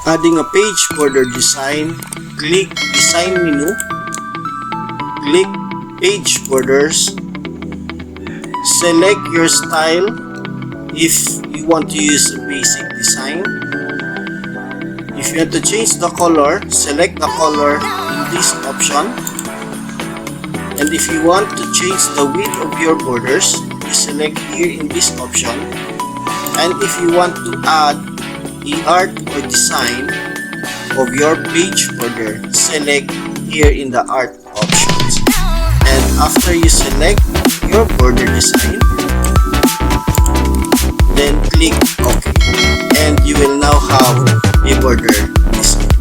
Adding a page border design, click Design menu, click Page Borders, select your style if you want to use a basic design. If you want to change the color, select the color in this option. And if you want to change the width of your borders, you select here in this option. And if you want to add the art or design of your page border, select here in the art options. And after you select your border design, then click OK, and you will now have a border design.